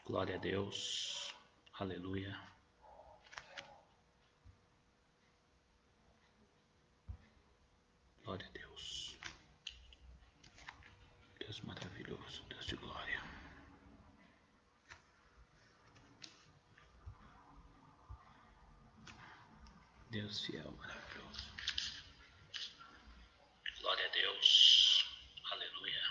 Glória a Deus. Aleluia. Glória a Deus. Deus maravilhoso, Deus de glória. Deus fiel, maravilhoso. Glória a Deus. Aleluia.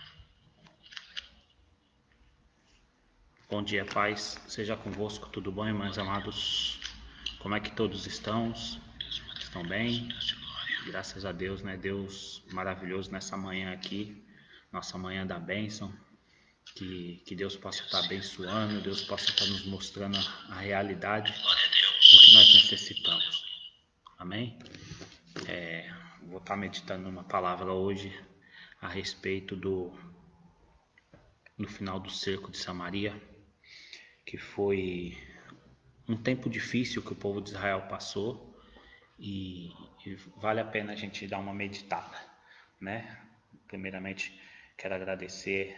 Bom dia, paz. Seja convosco. Tudo bom, irmãos amados? Como é que todos estão? Estão bem? Graças a Deus, né? Deus maravilhoso nessa manhã aqui. Nossa manhã da bênção. Que Deus possa estar abençoando. Deus possa estar nos mostrando a realidade do que nós necessitamos. Amém? Vou estar meditando uma palavra hoje a respeito no final do cerco de Samaria, que foi um tempo difícil que o povo de Israel passou e vale a pena a gente dar uma meditada, né? Primeiramente, quero agradecer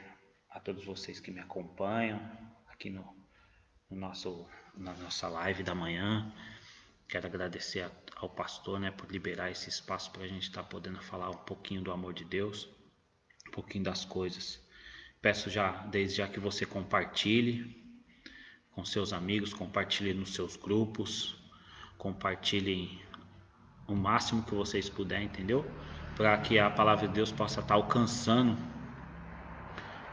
a todos vocês que me acompanham aqui na nossa live da manhã. Quero agradecer ao pastor, né, por liberar esse espaço para a gente estar podendo falar um pouquinho do amor de Deus, um pouquinho das coisas. Peço desde já que você compartilhe com seus amigos, compartilhe nos seus grupos, compartilhem o máximo que vocês puderem, entendeu? Para que a palavra de Deus possa estar alcançando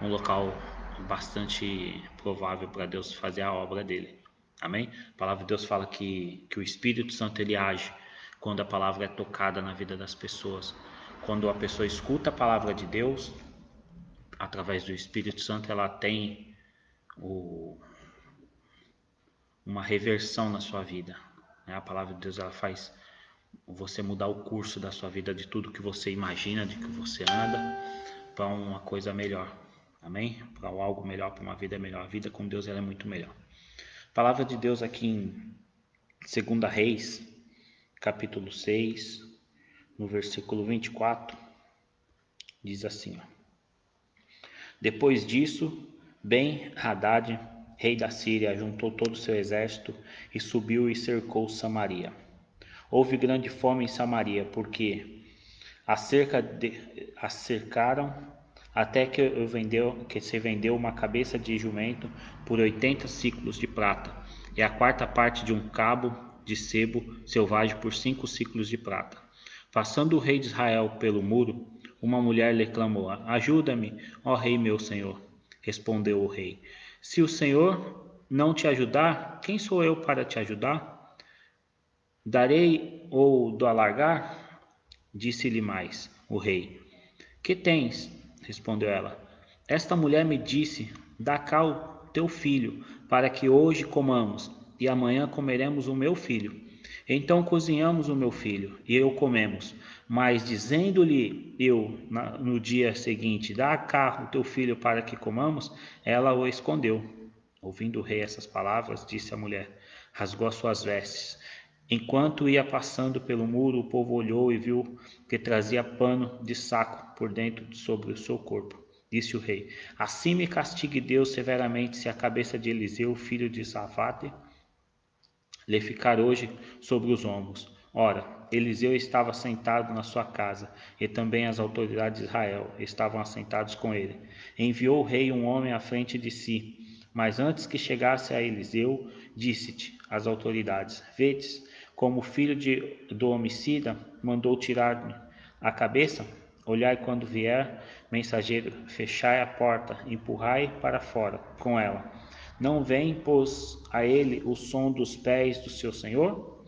um local bastante provável para Deus fazer a obra dele. Amém? A palavra de Deus fala que o Espírito Santo ele age quando a palavra é tocada na vida das pessoas. Quando a pessoa escuta a palavra de Deus, através do Espírito Santo, ela tem uma reversão na sua vida. A palavra de Deus ela faz você mudar o curso da sua vida, de tudo que você imagina, de que você anda, para uma coisa melhor. Amém? Para algo melhor, para uma vida melhor. A vida com Deus ela é muito melhor. A palavra de Deus aqui em 2 Reis, capítulo 6, no versículo 24, diz assim, ó. Depois disso, Ben-Hadad, rei da Síria, juntou todo o seu exército e subiu e cercou Samaria. Houve grande fome em Samaria, porque a cercaram até que se vendeu uma cabeça de jumento por 80 siclos de prata, e a quarta parte de um cabo de sebo selvagem por 5 siclos de prata. Passando o rei de Israel pelo muro, uma mulher lhe clamou: Ajuda-me, ó rei meu senhor. Respondeu o rei: Se o Senhor não te ajudar, quem sou eu para te ajudar? Darei ou do alargar? Disse-lhe mais o rei: Que tens? Respondeu ela: Esta mulher me disse: Dá cá o teu filho, para que hoje comamos, e amanhã comeremos o meu filho. Então cozinhamos o meu filho, e eu comemos. Mas dizendo-lhe eu no dia seguinte: Dá cá o teu filho para que comamos, ela o escondeu. Ouvindo o rei essas palavras, disse a mulher: Rasgou as suas vestes. Enquanto ia passando pelo muro, o povo olhou e viu que trazia pano de saco por dentro sobre o seu corpo. Disse o rei: Assim me castigue Deus severamente, se a cabeça de Eliseu, filho de Safate, lhe ficar hoje sobre os ombros. Ora, Eliseu estava sentado na sua casa, e também as autoridades de Israel estavam assentados com ele. Enviou o rei um homem à frente de si, mas antes que chegasse a Eliseu, disse-te às autoridades: Vedes como o filho do homicida mandou tirar-me a cabeça? Olhai quando vier, mensageiro, fechai a porta, empurrai para fora com ela. Não vem, pois, a ele o som dos pés do seu senhor?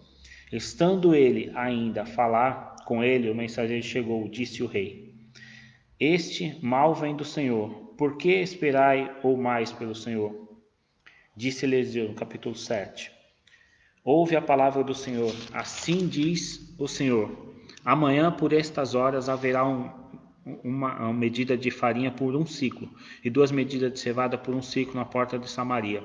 Estando ele ainda a falar com ele, o mensageiro chegou, disse o rei: Este mal vem do Senhor, por que esperai ou mais pelo Senhor? Disse Eliseu, no capítulo 7. Ouve a palavra do Senhor, assim diz o Senhor: Amanhã por estas horas haverá uma medida de farinha por 1 siclo, e 2 medidas de cevada por 1 siclo na porta de Samaria.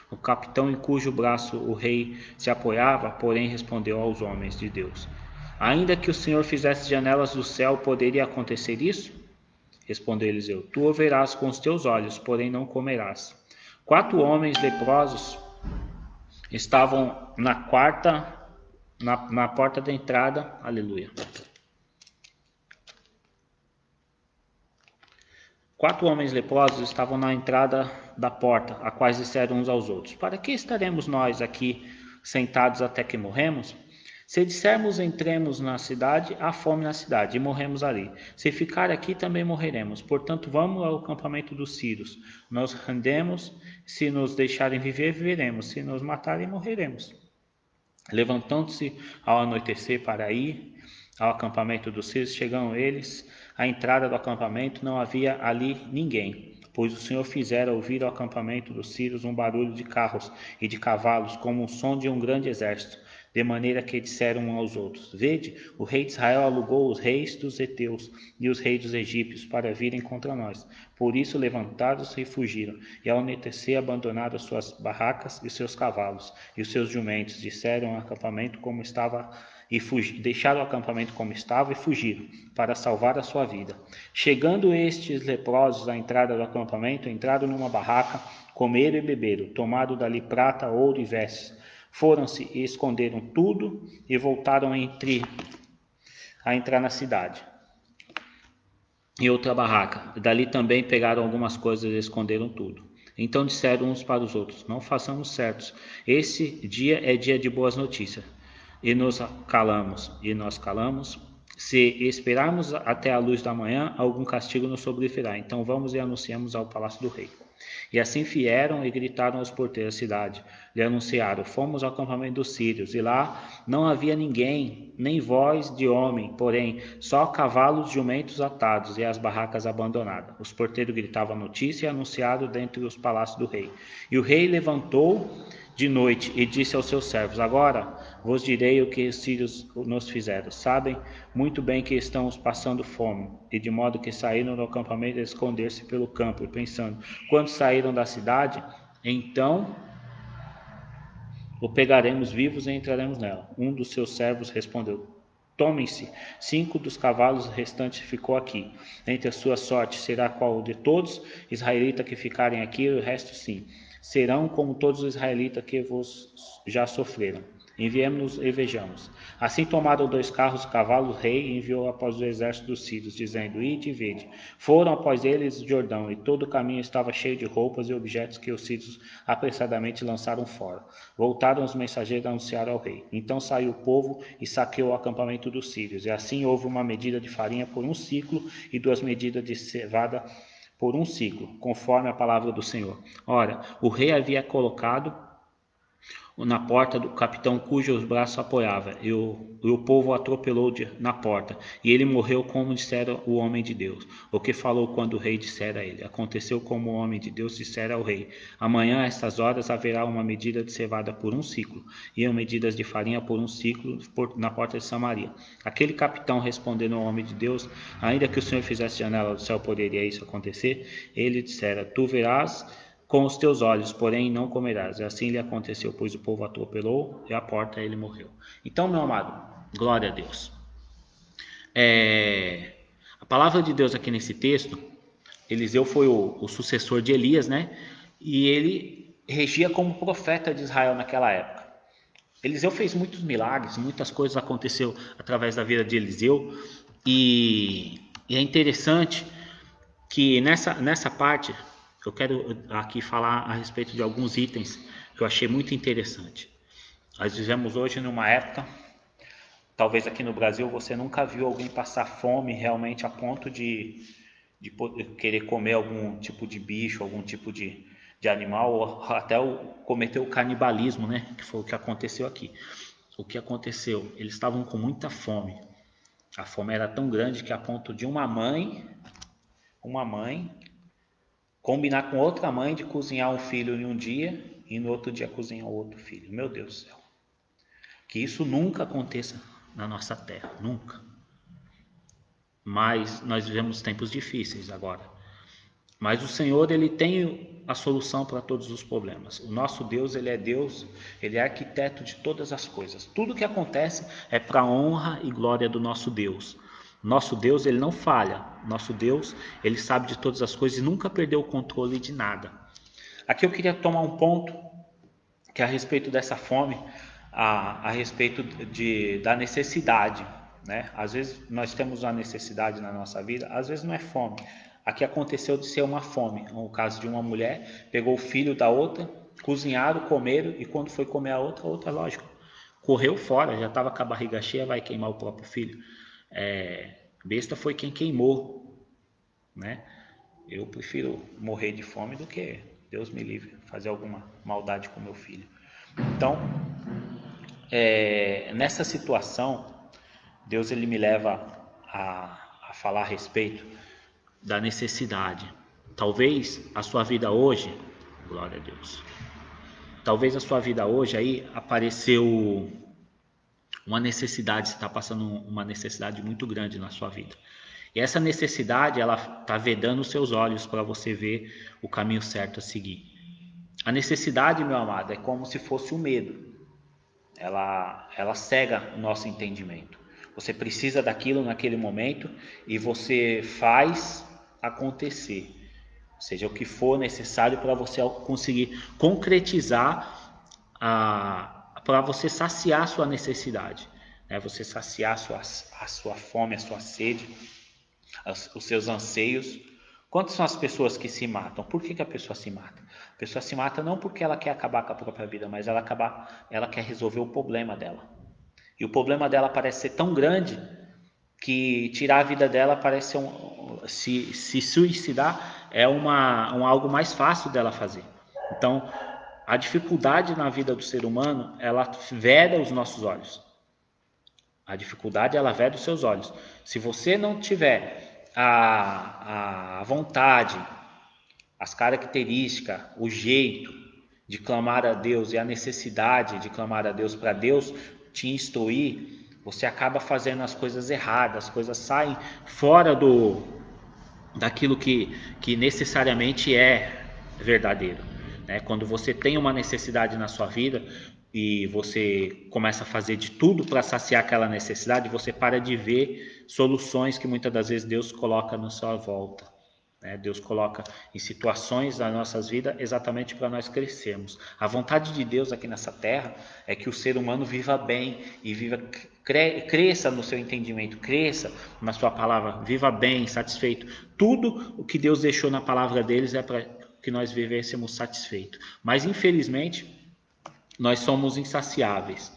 O capitão em cujo braço o rei se apoiava, porém, respondeu aos homens de Deus: Ainda que o Senhor fizesse janelas do céu, poderia acontecer isso? Respondeu Eliseu: Tu o verás com os teus olhos, porém não comerás. 4 homens leprosos estavam na porta da entrada, aleluia. 4 homens leprosos estavam na entrada da porta, a quais disseram uns aos outros: para que estaremos nós aqui sentados até que morremos? Se dissermos entremos na cidade, há fome na cidade, e morremos ali. Se ficar aqui, também morreremos. Portanto, vamos ao acampamento dos sírios. Nós rendemos, se nos deixarem viver, viveremos. Se nos matarem, morreremos. Levantando-se ao anoitecer para ir ao acampamento dos sírios, chegam eles à entrada do acampamento, não havia ali ninguém, pois o Senhor fizera ouvir ao acampamento dos sírios um barulho de carros e de cavalos, como o som de um grande exército, de maneira que disseram uns aos outros: vede, o rei de Israel alugou os reis dos heteus e os reis dos egípcios para virem contra nós. Por isso levantaram-se e fugiram, e ao anoitecer abandonaram suas barracas e seus cavalos e os seus jumentos, disseram ao acampamento como estava e deixaram o acampamento como estava e fugiram, para salvar a sua vida. Chegando estes leprosos à entrada do acampamento, entraram numa barraca, comeram e beberam, tomaram dali prata, ouro e vestes. Foram-se e esconderam tudo e voltaram a entrar na cidade. E outra barraca. Dali também pegaram algumas coisas e esconderam tudo. Então disseram uns para os outros: não façamos certos. Esse dia é dia de boas notícias. E nós calamos. Se esperarmos até a luz da manhã, algum castigo nos sobrevirá. Então vamos e anunciamos ao palácio do rei. E assim vieram e gritaram aos porteiros da cidade. Lhe anunciaram: fomos ao acampamento dos sírios, e lá não havia ninguém, nem voz de homem, porém só cavalos, jumentos atados e as barracas abandonadas. Os porteiros gritavam a notícia e anunciaram dentre os palácios do rei. E o rei levantou de noite e disse aos seus servos: agora vos direi o que os sírios nos fizeram. Sabem muito bem que estamos passando fome, e de modo que saíram do acampamento a esconder-se pelo campo, e pensando: quando saíram da cidade, então o pegaremos vivos e entraremos nela. Um dos seus servos respondeu: tomem-se 5 dos cavalos restantes ficou aqui. Entre a sua sorte será qual de todos israelitas que ficarem aqui, e o resto sim. Serão como todos os israelitas que vos já sofreram. Enviemos-nos e vejamos. Assim tomaram 2 carros de cavalos, o rei enviou após o exército dos sírios, dizendo: ide e vede. Foram após eles o Jordão, e todo o caminho estava cheio de roupas e objetos que os sírios apressadamente lançaram fora. Voltaram os mensageiros a anunciar ao rei. Então saiu o povo e saqueou o acampamento dos sírios. E assim houve uma medida de farinha por 1 ciclo e 2 medidas de cevada por 1 ciclo, conforme a palavra do Senhor. Ora, o rei havia colocado na porta do capitão cujos braços apoiava, e o povo o atropelou na porta, e ele morreu como dissera o homem de Deus, o que falou quando o rei dissera a ele. Aconteceu como o homem de Deus dissera ao rei: amanhã a estas horas haverá uma medida de cevada por 1 ciclo, e medidas de farinha por 1 ciclo na porta de Samaria. Aquele capitão respondendo ao homem de Deus: ainda que o Senhor fizesse janela do céu, poderia isso acontecer? Ele dissera: tu verás com os teus olhos, porém não comerás. E assim lhe aconteceu, pois o povo atropelou e à porta ele morreu. Então, meu amado, glória a Deus. A palavra de Deus aqui nesse texto, Eliseu foi o sucessor de Elias, né? E ele regia como profeta de Israel naquela época. Eliseu fez muitos milagres, muitas coisas aconteceram através da vida de Eliseu. E é interessante que nessa parte eu quero aqui falar a respeito de alguns itens que eu achei muito interessante. Nós vivemos hoje numa época, talvez aqui no Brasil você nunca viu alguém passar fome realmente a ponto de querer comer algum tipo de bicho, algum tipo de animal, ou até cometer o canibalismo, né? Que foi o que aconteceu aqui. O que aconteceu? Eles estavam com muita fome. A fome era tão grande que a ponto de uma mãe combinar com outra mãe de cozinhar um filho em um dia e no outro dia cozinhar outro filho. Meu Deus do céu. Que isso nunca aconteça na nossa terra, nunca. Mas nós vivemos tempos difíceis agora. Mas o Senhor, ele tem a solução para todos os problemas. O nosso Deus, ele é arquiteto de todas as coisas. Tudo que acontece é para a honra e glória do nosso Deus. Nosso Deus, ele não falha. Nosso Deus, ele sabe de todas as coisas e nunca perdeu o controle de nada. Aqui eu queria tomar um ponto que é a respeito dessa fome, a respeito da necessidade, né? Às vezes nós temos uma necessidade na nossa vida, às vezes não é fome. Aqui aconteceu de ser uma fome, o caso de uma mulher, pegou o filho da outra, cozinharam, comeram, e quando foi comer a outra, lógico, correu fora, já estava com a barriga cheia, vai queimar o próprio filho. Besta foi quem queimou, né? Eu prefiro morrer de fome do que, Deus me livre, fazer alguma maldade com meu filho. Então, nessa situação, Deus ele me leva a falar a respeito da necessidade. Talvez a sua vida hoje, glória a Deus, talvez a sua vida hoje aí apareceu uma necessidade, você está passando uma necessidade muito grande na sua vida. E essa necessidade, ela está vedando os seus olhos para você ver o caminho certo a seguir. A necessidade, meu amado, é como se fosse o medo. Ela cega o nosso entendimento. Você precisa daquilo naquele momento e você faz acontecer. Seja o que for necessário para você conseguir concretizar, para você saciar a sua necessidade. Você saciar a sua fome, a sua sede, os seus anseios. Quantas são as pessoas que se matam? Por que a pessoa se mata? A pessoa se mata não porque ela quer acabar com a própria vida, mas ela quer resolver o problema dela. E o problema dela parece ser tão grande que tirar a vida dela parece se suicidar é algo mais fácil dela fazer. Então, a dificuldade na vida do ser humano, ela veda os nossos olhos. A dificuldade, ela veda os seus olhos. Se você não tiver a vontade, as características, o jeito de clamar a Deus e a necessidade de clamar a Deus para Deus te instruir, você acaba fazendo as coisas erradas, as coisas saem fora daquilo que necessariamente é verdadeiro. Quando você tem uma necessidade na sua vida e você começa a fazer de tudo para saciar aquela necessidade, você para de ver soluções que muitas das vezes Deus coloca na sua volta. Deus coloca em situações das nossas vidas exatamente para nós crescermos. A vontade de Deus aqui nessa terra é que o ser humano viva bem e cresça no seu entendimento, cresça na sua palavra, viva bem, satisfeito. Tudo o que Deus deixou na palavra deles é para que nós vivêssemos satisfeitos. Mas infelizmente nós somos insaciáveis.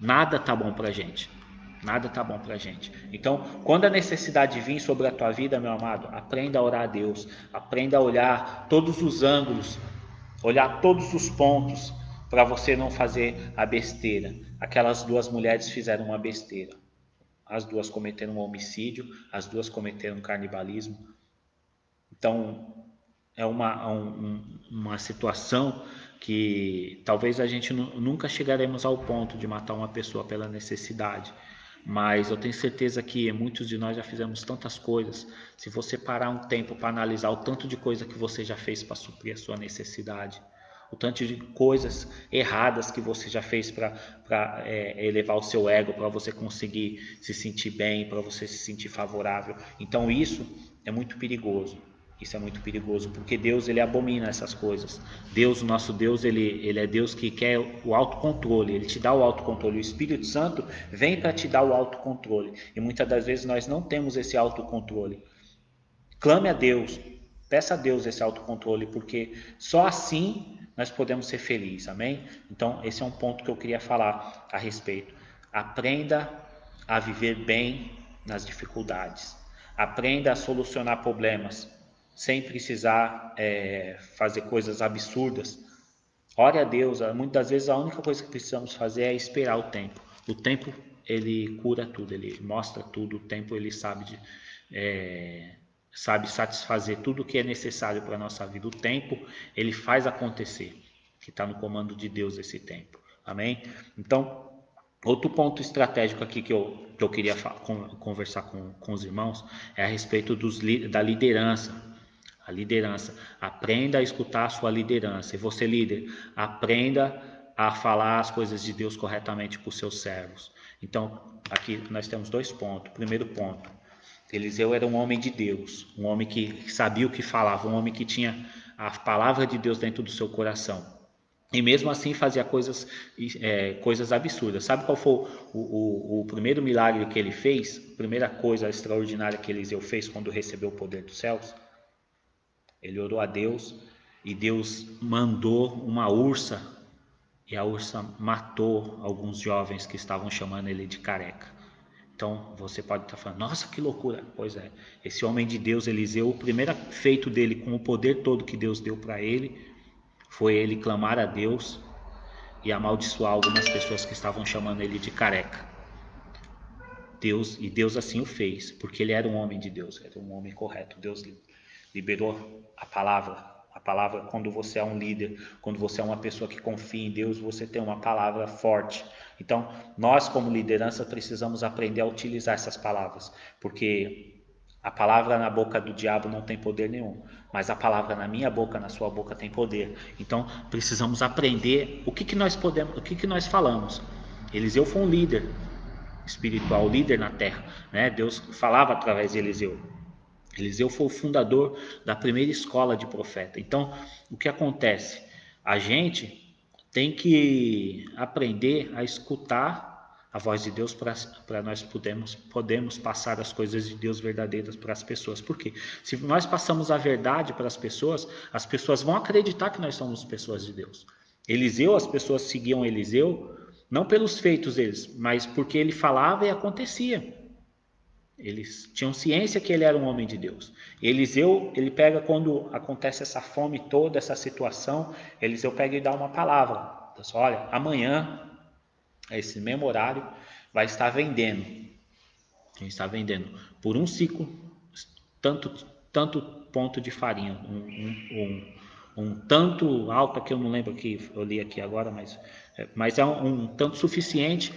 Nada tá bom para a gente. Nada tá bom pra gente. Então, quando a necessidade vir sobre a tua vida, meu amado, aprenda a orar a Deus, aprenda a olhar todos os ângulos, olhar todos os pontos, para você não fazer a besteira. Aquelas duas mulheres fizeram uma besteira. As duas cometeram um homicídio, as duas cometeram um canibalismo. Então, é uma situação que talvez a gente nunca chegaremos ao ponto de matar uma pessoa pela necessidade. Mas eu tenho certeza que muitos de nós já fizemos tantas coisas. Se você parar um tempo para analisar o tanto de coisa que você já fez para suprir a sua necessidade, o tanto de coisas erradas que você já fez para elevar o seu ego, para você conseguir se sentir bem, para você se sentir favorável. Então isso é muito perigoso. Isso é muito perigoso, porque Deus ele abomina essas coisas. Deus, o nosso Deus, ele é Deus que quer o autocontrole, ele te dá o autocontrole. O Espírito Santo vem para te dar o autocontrole. E muitas das vezes nós não temos esse autocontrole. Clame a Deus, peça a Deus esse autocontrole, porque só assim nós podemos ser felizes, amém? Então, esse é um ponto que eu queria falar a respeito. Aprenda a viver bem nas dificuldades. Aprenda a solucionar problemas sem precisar fazer coisas absurdas. Ore a Deus. Muitas vezes a única coisa que precisamos fazer é esperar o tempo. O tempo ele cura tudo, ele mostra tudo. O tempo ele sabe satisfazer tudo o que é necessário para a nossa vida. O tempo ele faz acontecer, que está no comando de Deus esse tempo. Amém? Então, outro ponto estratégico aqui que eu queria conversar com os irmãos é a respeito da liderança. A liderança. Aprenda a escutar a sua liderança. E você, líder, aprenda a falar as coisas de Deus corretamente para os seus servos. Então, aqui nós temos 2 pontos. Primeiro ponto, Eliseu era um homem de Deus, um homem que sabia o que falava, um homem que tinha a palavra de Deus dentro do seu coração. E mesmo assim fazia coisas absurdas. Sabe qual foi o primeiro milagre que ele fez? A primeira coisa extraordinária que Eliseu fez quando recebeu o poder dos céus? Ele orou a Deus e Deus mandou uma ursa, e a ursa matou alguns jovens que estavam chamando ele de careca. Então você pode estar falando, nossa, que loucura. Pois é, esse homem de Deus, Eliseu, o primeiro feito dele com o poder todo que Deus deu para ele foi ele clamar a Deus e amaldiçoar algumas pessoas que estavam chamando ele de careca. Deus assim o fez, porque ele era um homem de Deus, era um homem correto. Deus liberou a palavra. A palavra, quando você é um líder, quando você é uma pessoa que confia em Deus, você tem uma palavra forte. Então, nós como liderança precisamos aprender a utilizar essas palavras, porque a palavra na boca do diabo não tem poder nenhum, mas a palavra na minha boca, na sua boca tem poder. Então, precisamos aprender o que nós podemos, o que nós falamos. Eliseu foi um líder espiritual, líder na terra, né? Deus falava através de Eliseu. Eliseu foi o fundador da primeira escola de profeta. Então, o que acontece? A gente tem que aprender a escutar a voz de Deus para nós podemos passar as coisas de Deus verdadeiras para as pessoas. Por quê? Se nós passamos a verdade para as pessoas vão acreditar que nós somos pessoas de Deus. Eliseu, as pessoas seguiam Eliseu não pelos feitos deles, mas porque ele falava e acontecia. Eles tinham ciência que ele era um homem de Deus. Eliseu, ele pega quando acontece essa fome toda, essa situação, Eliseu pega e dá uma palavra. Diz, olha, amanhã, a esse mesmo horário, vai estar vendendo. A gente está vendendo por um ciclo, tanto ponto de farinha, um tanto alto, que eu não lembro que eu li aqui agora, mas é um tanto suficiente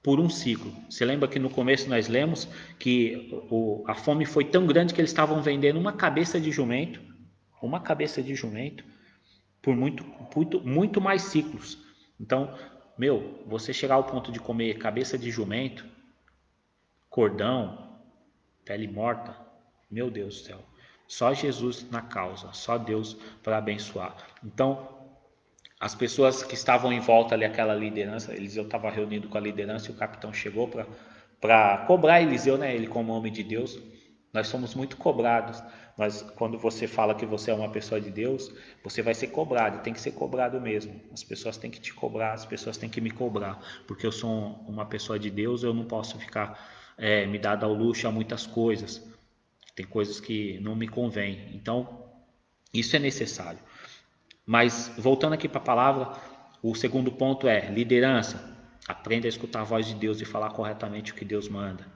por um ciclo. Você lembra que no começo nós lemos que a fome foi tão grande que eles estavam vendendo uma cabeça de jumento por muito mais ciclos. Então, você chegar ao ponto de comer cabeça de jumento, cordão, pele morta, meu Deus do céu. Só Jesus na causa, só Deus para abençoar. Então, as pessoas que estavam em volta ali, aquela liderança, Eliseu estava reunido com a liderança e o capitão chegou para cobrar Eliseu, né? Ele como homem de Deus. Nós somos muito cobrados. Quando você fala que você é uma pessoa de Deus, você vai ser cobrado, e tem que ser cobrado mesmo. As pessoas têm que te cobrar, as pessoas têm que me cobrar, porque eu sou uma pessoa de Deus, eu não posso ficar me dado ao luxo a muitas coisas. Tem coisas que não me convêm. Então, isso é necessário. Mas, voltando aqui para a palavra, o segundo ponto é liderança. Aprenda a escutar a voz de Deus e falar corretamente o que Deus manda.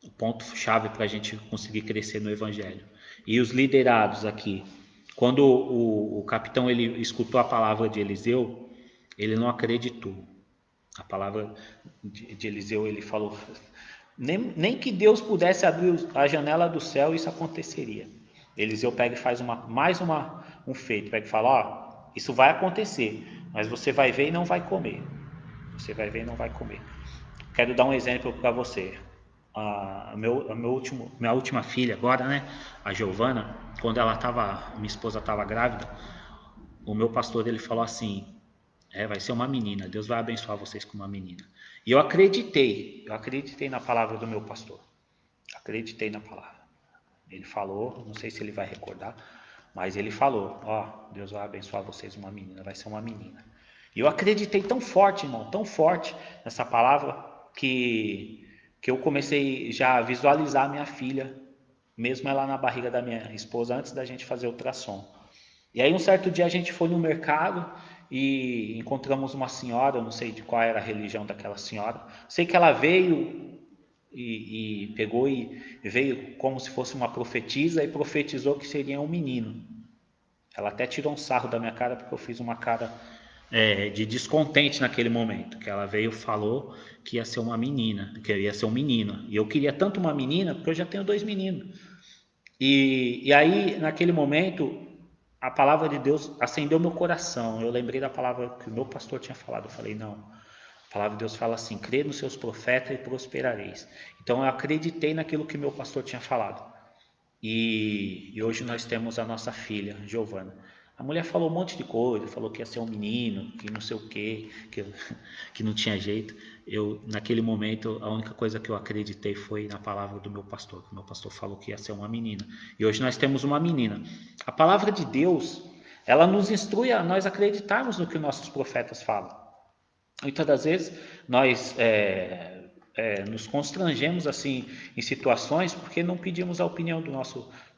O ponto-chave para a gente conseguir crescer no Evangelho. E os liderados aqui. Quando o capitão ele escutou a palavra de Eliseu, ele não acreditou. A palavra de Eliseu, ele falou, nem que Deus pudesse abrir a janela do céu, isso aconteceria. Eliseu pega e faz um feito, pega e fala, ó, isso vai acontecer, mas você vai ver e não vai comer. Você vai ver e não vai comer. Quero dar um exemplo para você. Minha última filha agora, né, a Giovana, quando minha esposa estava grávida, o meu pastor ele falou assim, vai ser uma menina, Deus vai abençoar vocês com uma menina. E eu acreditei na palavra do meu pastor. Acreditei na palavra. Ele falou, não sei se ele vai recordar, mas ele falou, ó, Deus vai abençoar vocês uma menina, vai ser uma menina. E eu acreditei tão forte, irmão, tão forte nessa palavra, que eu comecei já a visualizar a minha filha, mesmo ela na barriga da minha esposa, antes da gente fazer o ultrassom. E aí um certo dia a gente foi no mercado e encontramos uma senhora, eu não sei de qual era a religião daquela senhora, sei que ela veio e pegou e veio como se fosse uma profetisa e profetizou que seria um menino. Ela até tirou um sarro da minha cara porque eu fiz uma cara de descontente naquele momento, que ela veio e falou que ia ser uma menina, que ia ser um menino, e eu queria tanto uma menina porque eu já tenho 2 meninos. E aí naquele momento a palavra de Deus acendeu meu coração. Eu lembrei da palavra que o meu pastor tinha falado. Eu falei, não, A palavra de Deus fala assim: crê nos seus profetas e prosperareis. Então eu acreditei naquilo que meu pastor tinha falado. E hoje nós temos a nossa filha, Giovana. A mulher falou um monte de coisa, falou que ia ser um menino, que não sei o quê, que não tinha jeito. Eu, naquele momento, a única coisa que eu acreditei foi na palavra do meu pastor. O meu pastor falou que ia ser uma menina. E hoje nós temos uma menina. A palavra de Deus, ela nos instrui a nós acreditarmos no que nossos profetas falam. Muitas das vezes nós nos constrangemos assim em situações porque não pedimos a opinião dos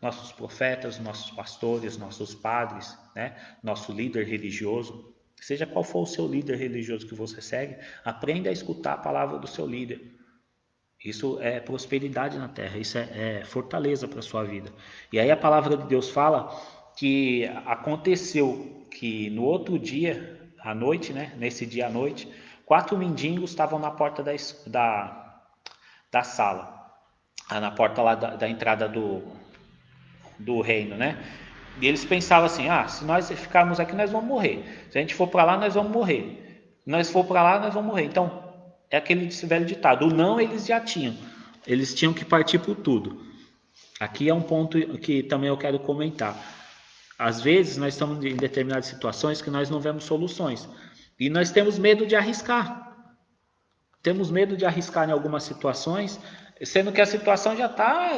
nossos profetas, nossos pastores, nossos padres, né? Nosso líder religioso. Seja qual for o seu líder religioso que você segue, aprenda a escutar a palavra do seu líder. Isso é prosperidade na terra, isso é fortaleza para a sua vida. E aí a palavra de Deus fala que aconteceu que no outro dia, à noite, né, nesse dia à noite, 4 mendigos estavam na porta da sala, na porta lá da entrada do reino, né? E eles pensavam assim: se nós ficarmos aqui, nós vamos morrer. Se a gente for para lá, nós vamos morrer. Se nós for para lá, nós vamos morrer. Então, é aquele velho ditado: o não eles já tinham. Eles tinham que partir por tudo. Aqui é um ponto que também eu quero comentar. Às vezes, nós estamos em determinadas situações que nós não vemos soluções. E nós temos medo de arriscar. Temos medo de arriscar em algumas situações, sendo que a situação já está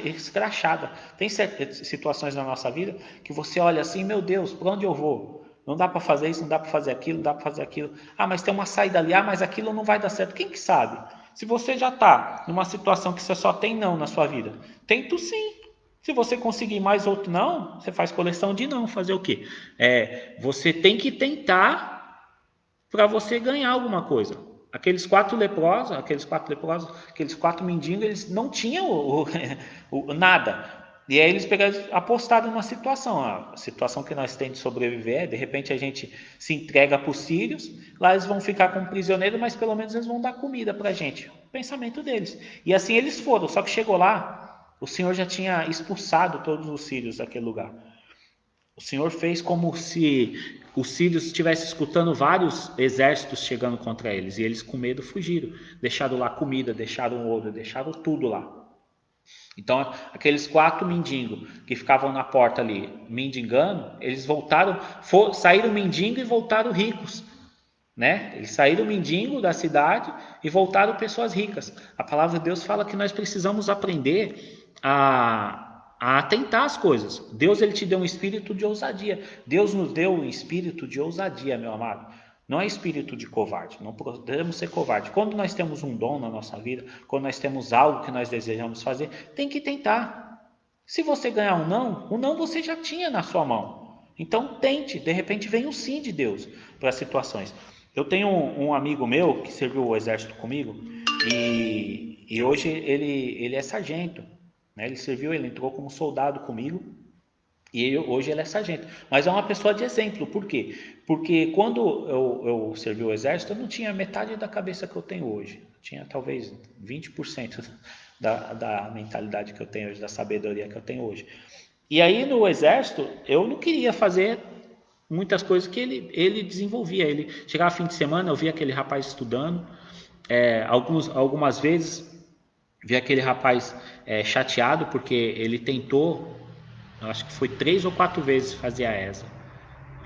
escrachada. Tem situações na nossa vida que você olha assim: meu Deus, para onde eu vou? Não dá para fazer isso, não dá para fazer aquilo, não dá para fazer aquilo. Mas tem uma saída ali, mas aquilo não vai dar certo. Quem que sabe? Se você já está numa situação que você só tem não na sua vida, tenta sim. Se você conseguir mais outro não, você faz coleção de não. Fazer o quê? Você tem que tentar para você ganhar alguma coisa. Aqueles quatro leprosos, aqueles quatro mendigos, eles não tinham nada. E aí eles pegaram, apostaram numa situação. A situação que nós temos de sobreviver, de repente a gente se entrega para os sírios, lá eles vão ficar como prisioneiros, mas pelo menos eles vão dar comida para a gente. O pensamento deles. E assim eles foram, só que chegou lá, o Senhor já tinha expulsado todos os sírios daquele lugar. O Senhor fez como se os sírios estivessem escutando vários exércitos chegando contra eles. E eles com medo fugiram. Deixaram lá comida, deixaram ouro, deixaram tudo lá. Então aqueles 4 mendigos que ficavam na porta ali mendigando, eles voltaram, saíram mendigo e voltaram ricos. Né? Eles saíram mendigo da cidade e voltaram pessoas ricas. A palavra de Deus fala que nós precisamos aprender a tentar as coisas. Deus, ele te deu um espírito de ousadia. Deus nos deu um espírito de ousadia, meu amado. Não é espírito de covarde. Não podemos ser covarde. Quando nós temos um dom na nossa vida, quando nós temos algo que nós desejamos fazer, tem que tentar. Se você ganhar um não, o não você já tinha na sua mão. Então tente. De repente vem o sim de Deus para as situações. Eu tenho um amigo meu que serviu o exército comigo e hoje ele é sargento. Né? Ele entrou como soldado comigo e hoje ele é sargento. Mas é uma pessoa de exemplo. Por quê? Porque quando eu servi o exército, eu não tinha metade da cabeça que eu tenho hoje. Eu tinha talvez 20% da mentalidade que eu tenho hoje, da sabedoria que eu tenho hoje. E aí no exército, eu não queria fazer muitas coisas que ele desenvolvia. Ele chegava fim de semana, eu via aquele rapaz estudando. Algumas vezes vi aquele rapaz chateado porque ele tentou, eu acho que foi 3 ou 4 vezes fazer a ESA,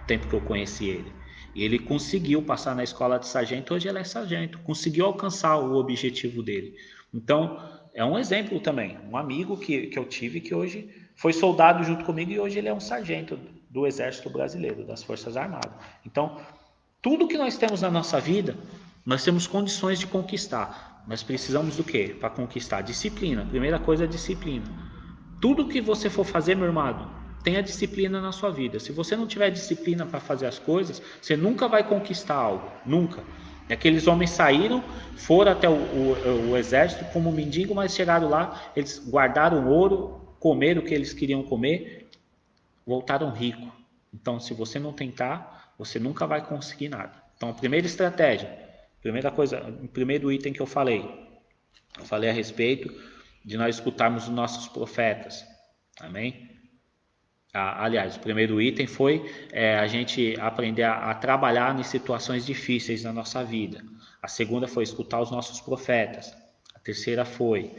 o tempo que eu conheci ele. E ele conseguiu passar na escola de sargento, hoje ele é sargento, conseguiu alcançar o objetivo dele. Então, é um exemplo também, um amigo que eu tive que hoje foi soldado junto comigo e hoje ele é um sargento do Exército Brasileiro, das Forças Armadas. Então, tudo que nós temos na nossa vida, nós temos condições de conquistar. Nós precisamos do quê? Para conquistar? Disciplina. Primeira coisa é disciplina. Tudo que você for fazer, meu irmão, tenha disciplina na sua vida. Se você não tiver disciplina para fazer as coisas, você nunca vai conquistar algo. Nunca. E aqueles homens saíram, foram até o exército como mendigo, mas chegaram lá, eles guardaram ouro, comeram o que eles queriam comer, voltaram ricos. Então, se você não tentar, você nunca vai conseguir nada. Então, a primeira estratégia, primeira coisa, o primeiro item que eu falei a respeito de nós escutarmos os nossos profetas. Amém? Aliás, o primeiro item foi a gente aprender a trabalhar em situações difíceis na nossa vida. A segunda foi escutar os nossos profetas. A terceira foi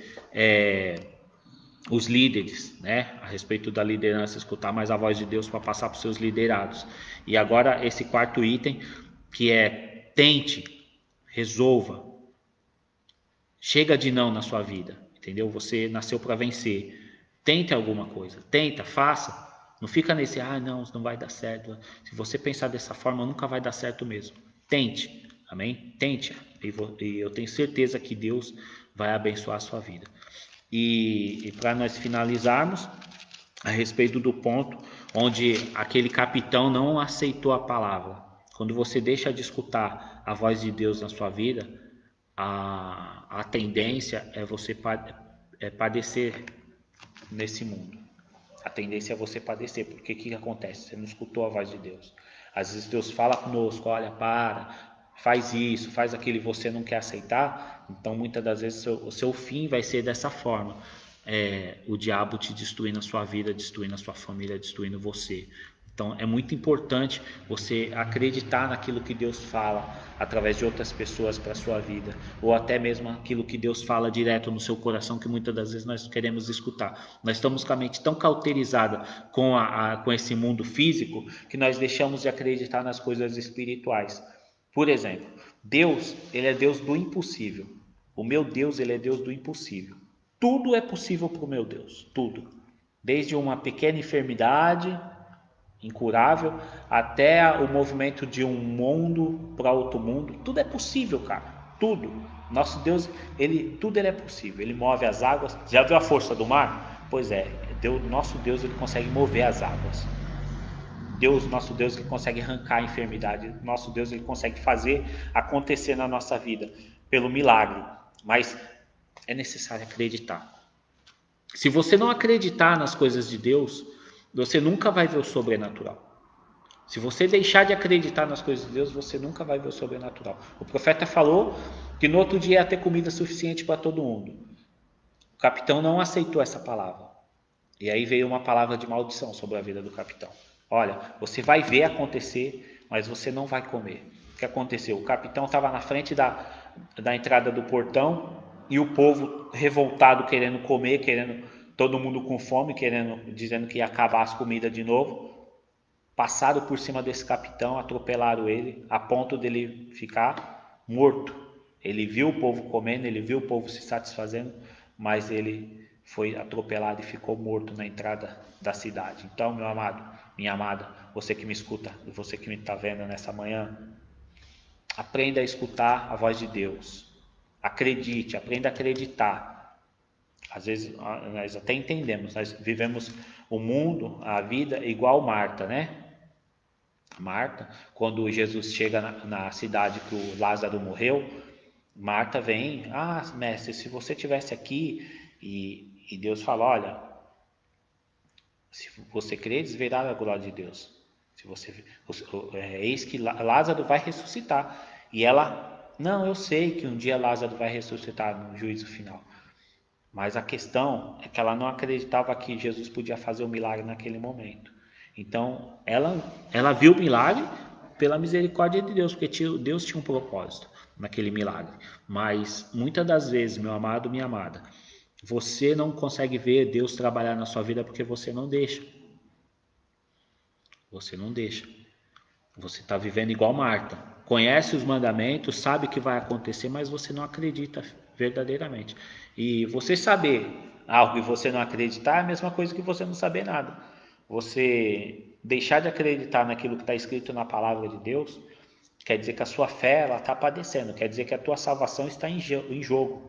os líderes, né? A respeito da liderança, escutar mais a voz de Deus para passar para os seus liderados. E agora esse quarto item, que é tente, resolva, chega de não na sua vida, entendeu? Você nasceu para vencer. Tente alguma coisa, tenta, faça. Não fica nesse, não, isso não vai dar certo. Se você pensar dessa forma, nunca vai dar certo mesmo. Tente, amém? Tente. E eu tenho certeza que Deus vai abençoar a sua vida. E para nós finalizarmos, a respeito do ponto onde aquele capitão não aceitou a palavra. Quando você deixa de escutar a voz de Deus na sua vida, a tendência é você padecer nesse mundo. A tendência é você padecer, porque o que acontece? Você não escutou a voz de Deus. Às vezes Deus fala conosco, olha, faz isso, faz aquilo e você não quer aceitar, então muitas das vezes o seu fim vai ser dessa forma. O diabo te destruindo a sua vida, destruindo a sua família, destruindo você. Então é muito importante você acreditar naquilo que Deus fala através de outras pessoas para a sua vida, ou até mesmo aquilo que Deus fala direto no seu coração, que muitas das vezes nós queremos escutar. Nós estamos com a mente tão cauterizada com esse mundo físico que nós deixamos de acreditar nas coisas espirituais. Por exemplo, Deus, ele é Deus do impossível. O meu Deus, ele é Deus do impossível. Tudo é possível para o meu Deus, tudo. Desde uma pequena enfermidade incurável até o movimento de um mundo para outro mundo, tudo é possível, cara. Tudo. Nosso Deus, tudo ele é possível. Ele move as águas. Já viu a força do mar? Pois é, nosso Deus, ele consegue mover as águas. Nosso Deus, ele consegue arrancar a enfermidade. Nosso Deus, ele consegue fazer acontecer na nossa vida pelo milagre. Mas é necessário acreditar. Se você não acreditar nas coisas de Deus, você nunca vai ver o sobrenatural. Se você deixar de acreditar nas coisas de Deus, você nunca vai ver o sobrenatural. O profeta falou que no outro dia ia ter comida suficiente para todo mundo. O capitão não aceitou essa palavra. E aí veio uma palavra de maldição sobre a vida do capitão. Olha, você vai ver acontecer, mas você não vai comer. O que aconteceu? O capitão estava na frente da entrada do portão e o povo revoltado querendo comer, todo mundo com fome, dizendo que ia acabar as comidas de novo. Passaram por cima desse capitão, atropelaram ele, a ponto dele ficar morto. Ele viu o povo comendo, ele viu o povo se satisfazendo, mas ele foi atropelado e ficou morto na entrada da cidade. Então, meu amado, minha amada, você que me escuta, você que me está vendo nessa manhã, aprenda a escutar a voz de Deus. Acredite, aprenda a acreditar. Às vezes nós até entendemos, nós vivemos o mundo, a vida igual Marta, né? Marta, quando Jesus chega na cidade que o Lázaro morreu, Marta vem, mestre, se você tivesse aqui, e Deus fala, olha, se você creres, verá a glória de Deus. Eis que Lázaro vai ressuscitar. E ela, não, eu sei que um dia Lázaro vai ressuscitar no juízo final. Mas a questão é que ela não acreditava que Jesus podia fazer o milagre naquele momento. Então, ela viu o milagre pela misericórdia de Deus, porque Deus tinha um propósito naquele milagre. Mas, muitas das vezes, meu amado, minha amada, você não consegue ver Deus trabalhar na sua vida porque você não deixa. Você não deixa. Você está vivendo igual Marta. Conhece os mandamentos, sabe que vai acontecer, mas você não acredita verdadeiramente. E você saber algo e você não acreditar é a mesma coisa que você não saber nada. Você deixar de acreditar naquilo que está escrito na palavra de Deus, quer dizer que a sua fé está padecendo, quer dizer que a tua salvação está em jogo.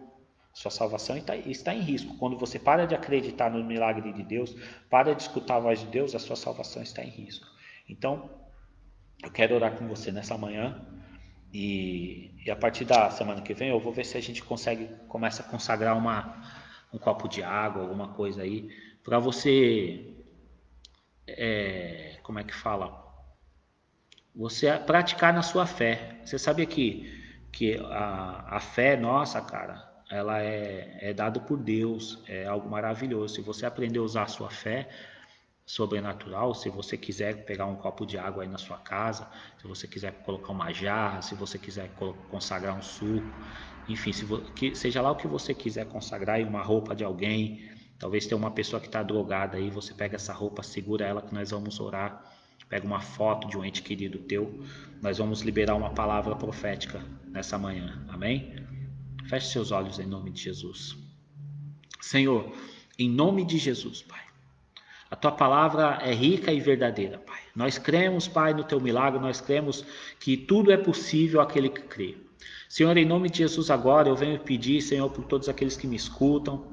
Sua salvação está em risco. Quando você para de acreditar no milagre de Deus, para de escutar a voz de Deus, a sua salvação está em risco. Então, eu quero orar com você nessa manhã e a partir da semana que vem eu vou ver se a gente começa a consagrar um copo de água, alguma coisa aí, para você, como é que fala? Você praticar na sua fé. Você sabia que a fé nossa, cara, ela é dada por Deus, é algo maravilhoso. Se você aprender a usar a sua fé, sobrenatural, se você quiser pegar um copo de água aí na sua casa, se você quiser colocar uma jarra, se você quiser consagrar um suco, enfim, seja lá o que você quiser consagrar, aí uma roupa de alguém, talvez tenha uma pessoa que está drogada aí, você pega essa roupa, segura ela que nós vamos orar, pega uma foto de um ente querido teu, nós vamos liberar uma palavra profética nessa manhã, amém? Feche seus olhos em nome de Jesus. Senhor, em nome de Jesus, Pai, a tua palavra é rica e verdadeira, Pai. Nós cremos, Pai, no teu milagre, nós cremos que tudo é possível àquele que crê. Senhor, em nome de Jesus agora eu venho pedir, Senhor, por todos aqueles que me escutam,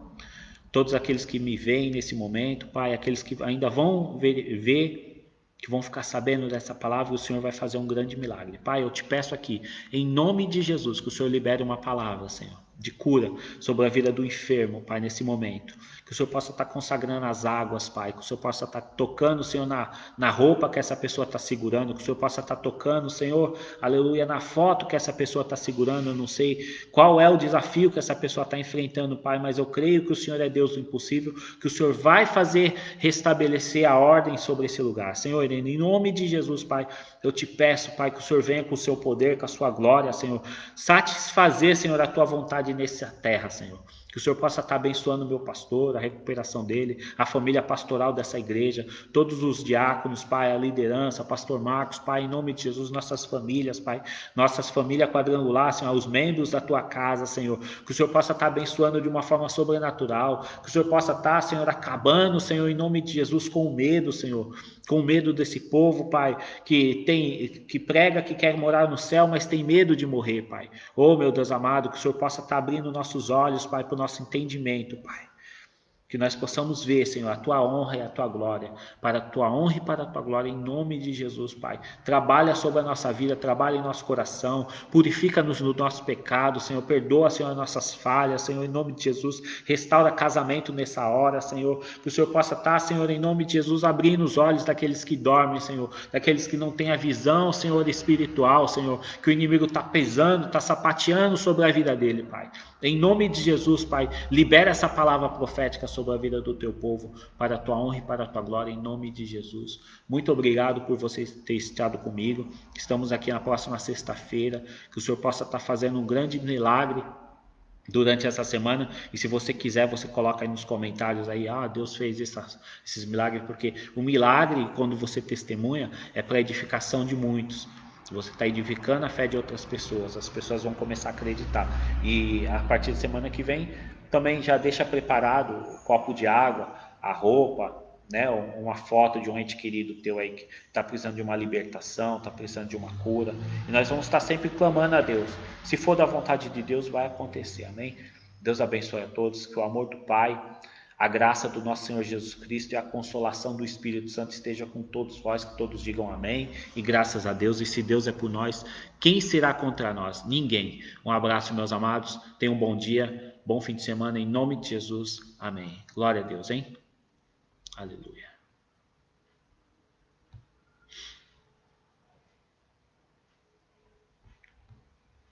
todos aqueles que me veem nesse momento, Pai, aqueles que ainda vão ver, que vão ficar sabendo dessa palavra, o Senhor vai fazer um grande milagre. Pai, eu te peço aqui, em nome de Jesus, que o Senhor libere uma palavra, Senhor, de cura sobre a vida do enfermo, Pai, nesse momento. Que o Senhor possa estar consagrando as águas, Pai. Que o Senhor possa estar tocando, Senhor, na roupa que essa pessoa está segurando. Que o Senhor possa estar tocando, Senhor, aleluia, na foto que essa pessoa está segurando. Eu não sei qual é o desafio que essa pessoa está enfrentando, Pai, mas eu creio que o Senhor é Deus do impossível. Que o Senhor vai fazer restabelecer a ordem sobre esse lugar. Senhor, em nome de Jesus, Pai, eu te peço, Pai, que o Senhor venha com o seu poder, com a sua glória, Senhor, satisfazer, Senhor, a tua vontade nessa terra, Senhor. Que o Senhor possa estar abençoando o meu pastor, a recuperação dele, a família pastoral dessa igreja, todos os diáconos, Pai, a liderança, pastor Marcos, Pai, em nome de Jesus, nossas famílias, Pai, nossas famílias quadrangular, Senhor, os membros da tua casa, Senhor, que o Senhor possa estar abençoando de uma forma sobrenatural, que o Senhor possa estar, Senhor, acabando, Senhor, em nome de Jesus, com o medo, Senhor, com medo desse povo, Pai, que prega que quer morar no céu, mas tem medo de morrer, Pai. Oh, meu Deus amado, que o Senhor possa estar abrindo nossos olhos, Pai, para o nosso entendimento, Pai. Que nós possamos ver, Senhor, a tua honra e a tua glória, para a tua honra e para a tua glória, em nome de Jesus, Pai. Trabalha sobre a nossa vida, trabalha em nosso coração, purifica-nos do nosso pecado, Senhor, perdoa, Senhor, as nossas falhas, Senhor, em nome de Jesus, restaura casamento nessa hora, Senhor, que o Senhor possa estar, Senhor, em nome de Jesus, abrindo os olhos daqueles que dormem, Senhor, daqueles que não têm a visão, Senhor, espiritual, Senhor, que o inimigo está pesando, está sapateando sobre a vida dele, Pai. Em nome de Jesus, Pai, libera essa palavra profética sobre a vida do teu povo, para a tua honra e para a tua glória, em nome de Jesus. Muito obrigado por você ter estado comigo. Estamos aqui na próxima sexta-feira, que o Senhor possa estar fazendo um grande milagre durante essa semana, e se você quiser, você coloca aí nos comentários aí, Deus fez esses milagres, porque o milagre, quando você testemunha, é para edificação de muitos. Você está edificando a fé de outras pessoas, as pessoas vão começar a acreditar. E a partir da semana que vem, também já deixa preparado o copo de água, a roupa, né, uma foto de um ente querido teu aí que está precisando de uma libertação, está precisando de uma cura. E nós vamos estar sempre clamando a Deus. Se for da vontade de Deus, vai acontecer. Amém? Deus abençoe a todos, que o amor do Pai, a graça do nosso Senhor Jesus Cristo e a consolação do Espírito Santo esteja com todos vós, que todos digam amém e graças a Deus. E se Deus é por nós, quem será contra nós? Ninguém. Um abraço, meus amados, tenham um bom dia, bom fim de semana, em nome de Jesus, amém. Glória a Deus, hein? Aleluia.